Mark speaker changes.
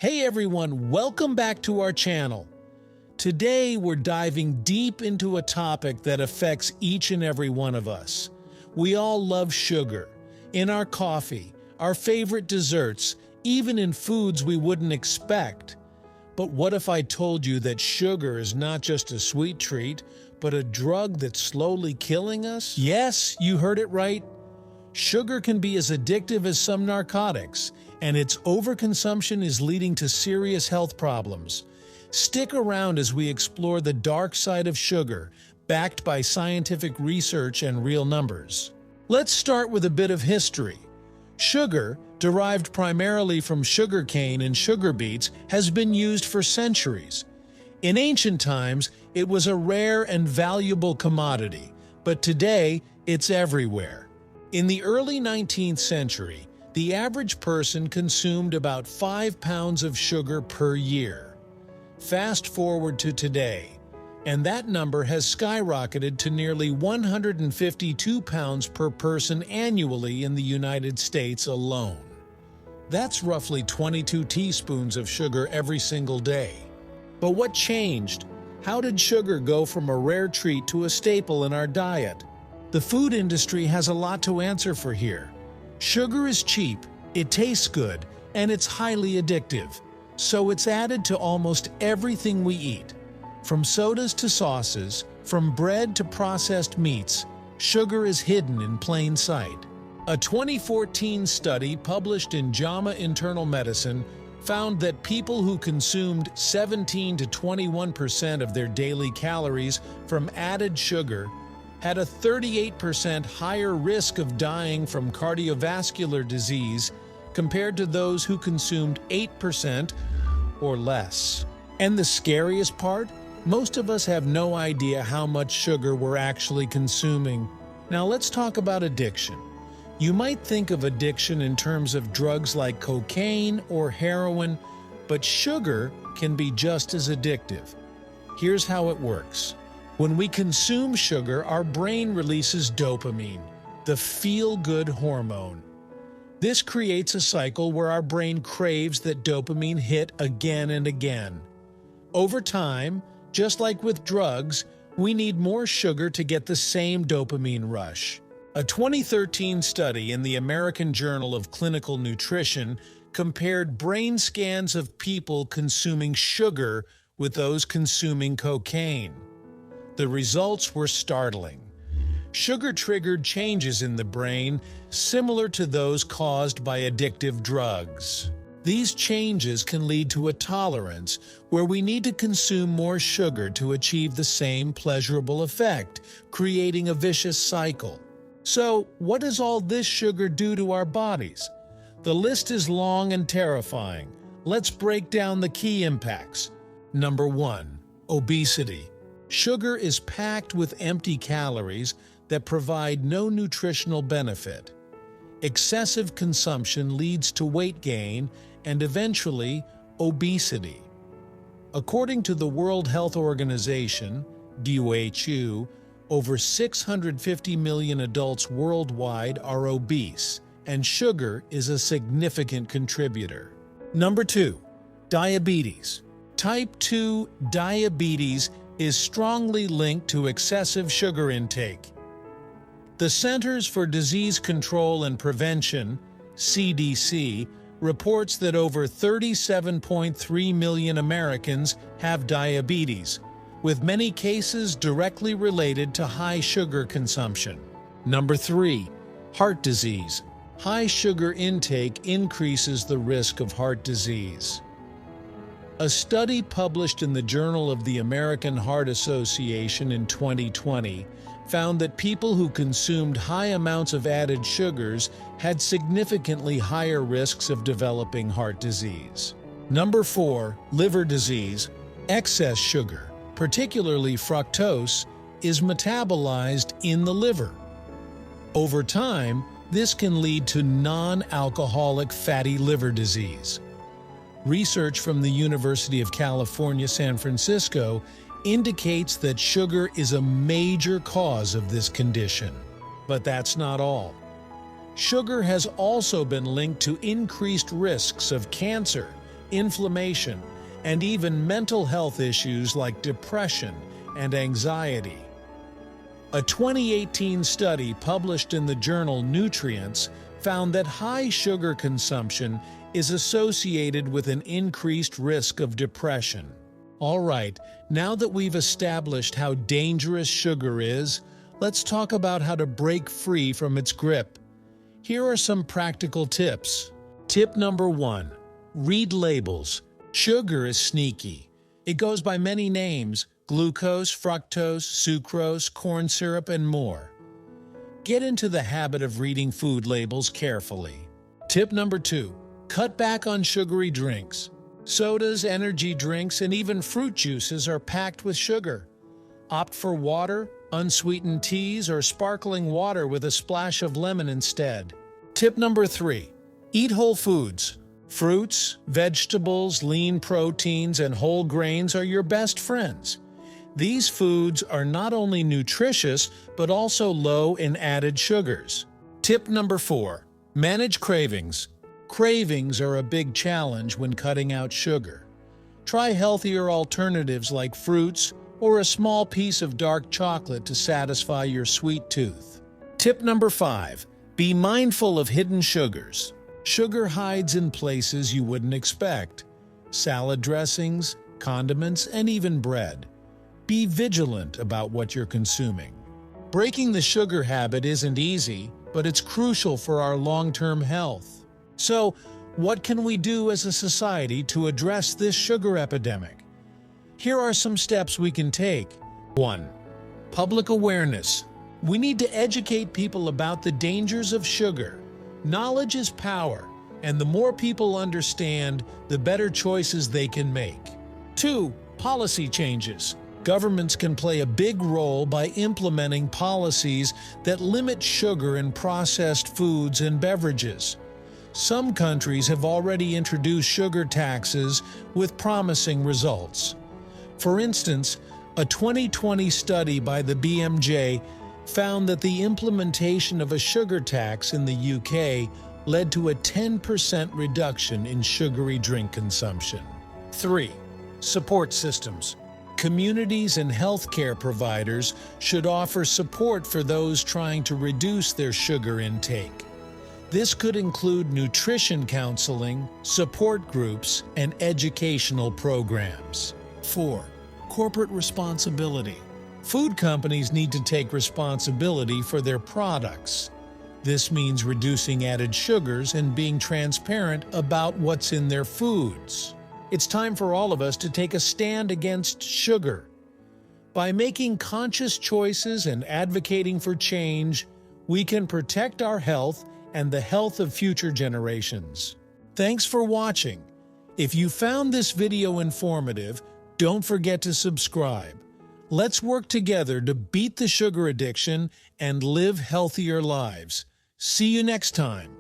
Speaker 1: Hey everyone, welcome back to our channel. Today we're diving deep into a topic that affects each and every one of us. We all love sugar. In our coffee, our favorite desserts, even in foods we wouldn't expect. But what if I told you that sugar is not just a sweet treat, but a drug that's slowly killing us? Yes, you heard it right. Sugar can be as addictive as some narcotics, and its overconsumption is leading to serious health problems. Stick around as we explore the dark side of sugar, backed by scientific research and real numbers. Let's start with a bit of history. Sugar, derived primarily from sugarcane and sugar beets, has been used for centuries. In ancient times, it was a rare and valuable commodity, but today it's everywhere. In the early 19th century, the average person consumed about 5 pounds of sugar per year. Fast forward to today, and that number has skyrocketed to nearly 152 pounds per person annually in the United States alone. That's roughly 22 teaspoons of sugar every single day. But what changed? How did sugar go from a rare treat to a staple in our diet? The food industry has a lot to answer for here. Sugar is cheap, it tastes good, and it's highly addictive, so it's added to almost everything we eat. From sodas to sauces, from bread to processed meats, sugar is hidden in plain sight. A 2014 study published in JAMA Internal Medicine found that people who consumed 17 to 21% of their daily calories from added sugar had a 38% higher risk of dying from cardiovascular disease compared to those who consumed 8% or less. And the scariest part? Most of us have no idea how much sugar we're actually consuming. Now let's talk about addiction. You might think of addiction in terms of drugs like cocaine or heroin, but sugar can be just as addictive. Here's how it works. When we consume sugar, our brain releases dopamine, the feel-good hormone. This creates a cycle where our brain craves that dopamine hit again and again. Over time, just like with drugs, we need more sugar to get the same dopamine rush. A 2013 study in the American Journal of Clinical Nutrition compared brain scans of people consuming sugar with those consuming cocaine. The results were startling. Sugar triggered changes in the brain similar to those caused by addictive drugs. These changes can lead to a tolerance where we need to consume more sugar to achieve the same pleasurable effect, creating a vicious cycle. So, what does all this sugar do to our bodies? The list is long and terrifying. Let's break down the key impacts. Number 1. Obesity. Sugar is packed with empty calories that provide no nutritional benefit. Excessive consumption leads to weight gain and eventually obesity. According to the World Health Organization, WHO, over 650 million adults worldwide are obese, and sugar is a significant contributor. Number 2. Diabetes. Type 2 diabetes is strongly linked to excessive sugar intake. The Centers for Disease Control and Prevention, CDC, reports that over 37.3 million Americans have diabetes, with many cases directly related to high sugar consumption. Number 3. Heart disease. High sugar intake increases the risk of heart disease. A study published in the Journal of the American Heart Association in 2020 found that people who consumed high amounts of added sugars had significantly higher risks of developing heart disease. Number 4. Liver disease. Excess sugar, particularly fructose, is metabolized in the liver. Over time, this can lead to non-alcoholic fatty liver disease. Research from the University of California, San Francisco indicates that sugar is a major cause of this condition. But that's not all. Sugar has also been linked to increased risks of cancer, inflammation, and even mental health issues like depression and anxiety. A 2018 study published in the journal Nutrients found that high sugar consumption is associated with an increased risk of depression. All right, now that we've established how dangerous sugar is, let's talk about how to break free from its grip. Here are some practical tips. Tip number 1. Read labels. Sugar is sneaky. It goes by many names: glucose, fructose, sucrose, corn syrup, and more. Get into the habit of reading food labels carefully. Tip number 2. Cut back on sugary drinks. Sodas, energy drinks, and even fruit juices are packed with sugar. Opt for water, unsweetened teas, or sparkling water with a splash of lemon instead. Tip number 3. Eat whole foods. Fruits, vegetables, lean proteins, and whole grains are your best friends. These foods are not only nutritious, but also low in added sugars. Tip number 4. Manage cravings. Cravings are a big challenge when cutting out sugar. Try healthier alternatives like fruits or a small piece of dark chocolate to satisfy your sweet tooth. Tip number 5. Be mindful of hidden sugars. Sugar hides in places you wouldn't expect: salad dressings, condiments, and even bread. Be vigilant about what you're consuming. Breaking the sugar habit isn't easy, but it's crucial for our long-term health. So, what can we do as a society to address this sugar epidemic? Here are some steps we can take. 1. Public awareness. We need to educate people about the dangers of sugar. Knowledge is power, and the more people understand, the better choices they can make. 2. Policy changes. Governments can play a big role by implementing policies that limit sugar in processed foods and beverages. Some countries have already introduced sugar taxes with promising results. For instance, a 2020 study by the BMJ found that the implementation of a sugar tax in the UK led to a 10% reduction in sugary drink consumption. 3. Support systems. Communities and healthcare providers should offer support for those trying to reduce their sugar intake. This could include nutrition counseling, support groups, and educational programs. 4. Corporate responsibility. Food companies need to take responsibility for their products. This means reducing added sugars and being transparent about what's in their foods. It's time for all of us to take a stand against sugar. By making conscious choices and advocating for change, we can protect our health and the health of future generations. Thanks for watching. If you found this video informative, don't forget to subscribe. Let's work together to beat the sugar addiction and live healthier lives. See you next time.